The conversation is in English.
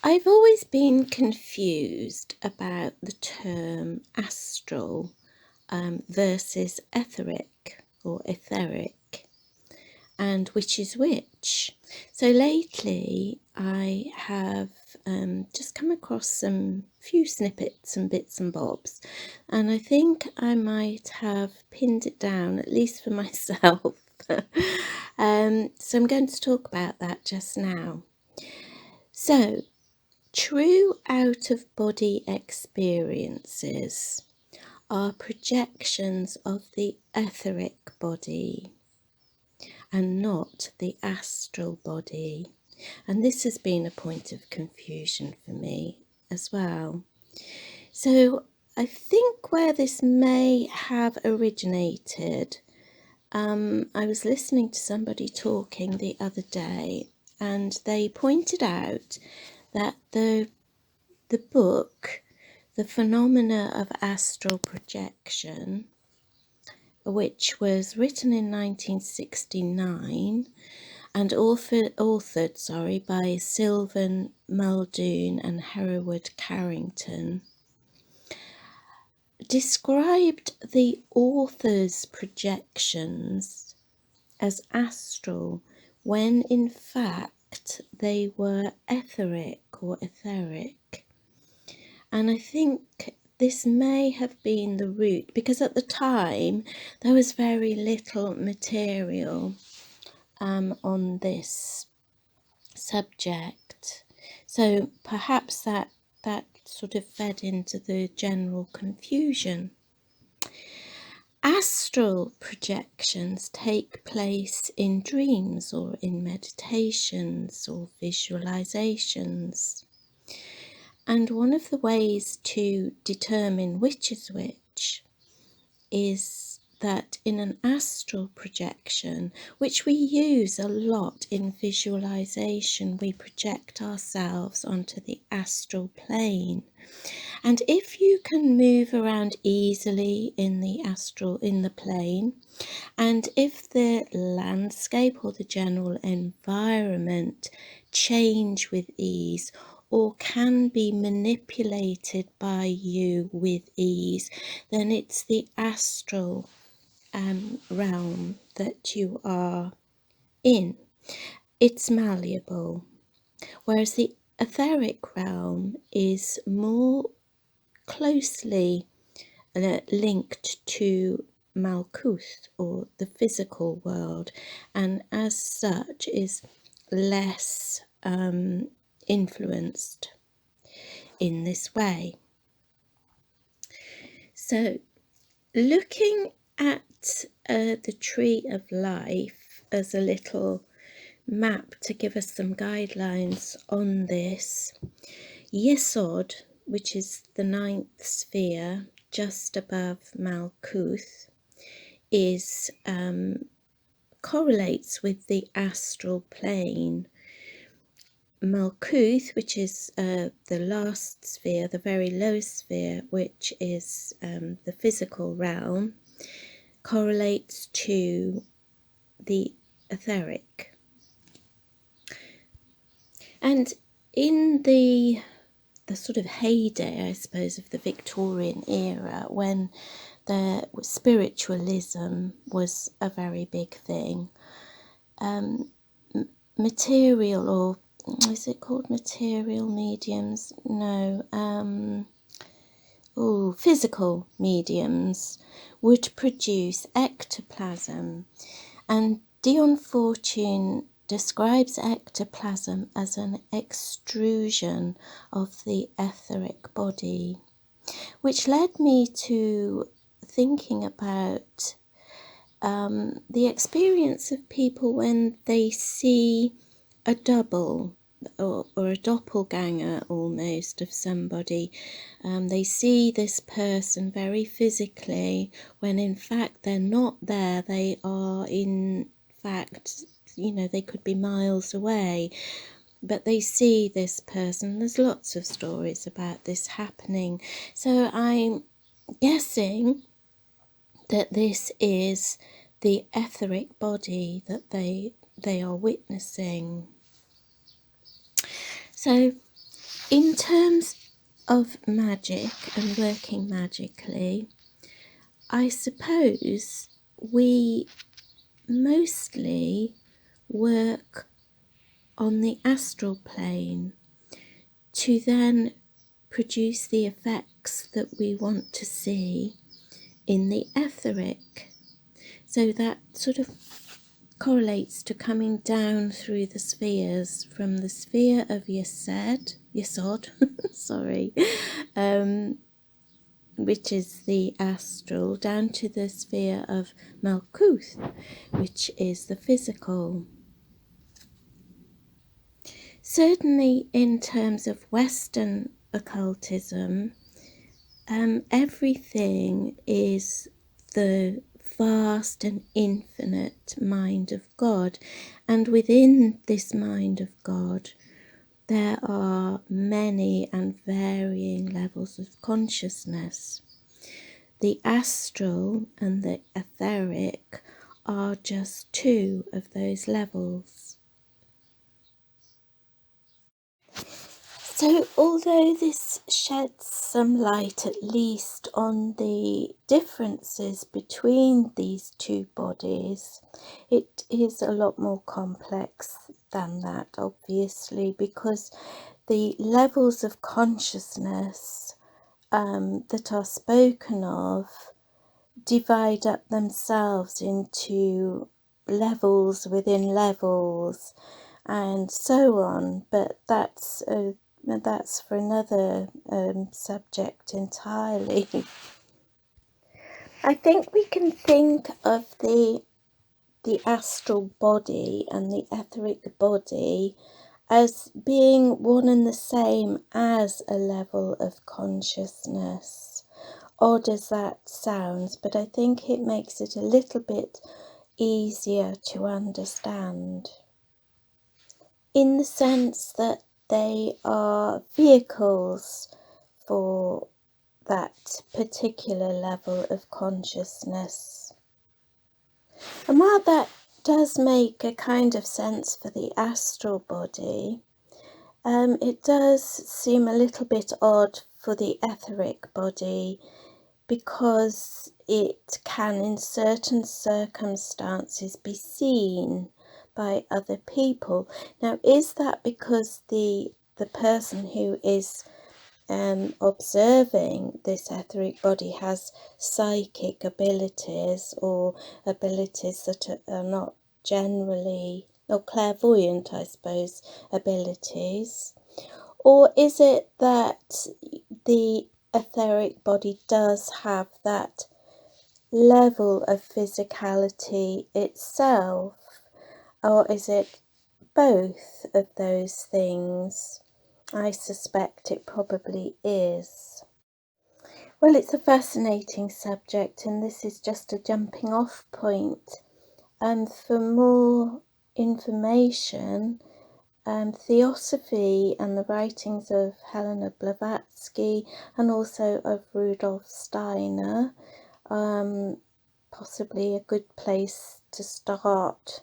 I've always been confused about the term astral versus etheric or etheric, and which is which. So lately I have just come across some few snippets and bits and bobs, and I think I might have pinned it down, at least for myself. So I'm going to talk about that just now. So, true out-of-body experiences are projections of the etheric body and not the astral body. And this has been a point of confusion for me as well. So I think where this may have originated, I was listening to somebody talking the other day, and they pointed out that the book, The Phenomena of Astral Projection, which was written in 1969 and authored by Sylvan Muldoon and Hereward Carrington, described the author's projections as astral when in fact they were etheric or etheric. And I think this may have been the root, because at the time there was very little material on this subject. So perhaps that sort of fed into the general confusion. Astral projections take place in dreams or in meditations or visualizations. And one of the ways to determine which is which is that in an astral projection, which we use a lot in visualization, we project ourselves onto the astral plane. And if you can move around easily in the plane, and if the landscape or the general environment change with ease, or can be manipulated by you with ease, then it's the astral realm that you are in. It's malleable, whereas the etheric realm is more closely linked to Malkuth, or the physical world, and as such is less influenced in this way. So looking at the tree of life as a little map to give us some guidelines on this, Yesod, which is the 9th sphere just above Malkuth, is correlates with the astral plane. Malkuth, which is the last sphere, the very lowest sphere, which is the physical realm, correlates to the etheric. And in the sort of heyday, I suppose, of the Victorian era, when the spiritualism was a very big thing, material, or is it called material mediums? No. Physical mediums would produce ectoplasm, and Dion Fortune describes ectoplasm as an extrusion of the etheric body, which led me to thinking about the experience of people when they see a double or a doppelganger almost of somebody. They see this person very physically when in fact they're not there. They are in fact, they could be miles away, but they see this person. There's lots of stories about this happening. So I'm guessing that this is the etheric body that they are witnessing. So In terms of magic and working magically, I suppose we mostly work on the astral plane to then produce the effects that we want to see in the etheric. So that sort of correlates to coming down through the spheres, from the sphere of Yesod, sorry, which is the astral, down to the sphere of Malkuth, which is the physical. Certainly in terms of Western occultism, everything is the vast and infinite mind of God, and within this mind of God there are many and varying levels of consciousness. The astral and the etheric are just two of those levels. So although this sheds some light at least on the differences between these two bodies, it is a lot more complex than that, obviously, because the levels of consciousness that are spoken of divide up themselves into levels within levels and so on, but that's for another subject entirely. I think we can think of the astral body and the etheric body as being one and the same as a level of consciousness. Odd as that sounds, but I think it makes it a little bit easier to understand, in the sense that they are vehicles for that particular level of consciousness. And while that does make a kind of sense for the astral body, it does seem a little bit odd for the etheric body, because it can in certain circumstances be seen by other people. Now, is that because the person who is observing this etheric body has psychic abilities, or abilities that are not generally, or clairvoyant, I suppose, abilities? Or is it that the etheric body does have that level of physicality itself? Or is it both of those things? I suspect it probably is. Well, it's a fascinating subject, and this is just a jumping off point. For more information, Theosophy and the writings of Helena Blavatsky, and also of Rudolf Steiner, possibly a good place to start.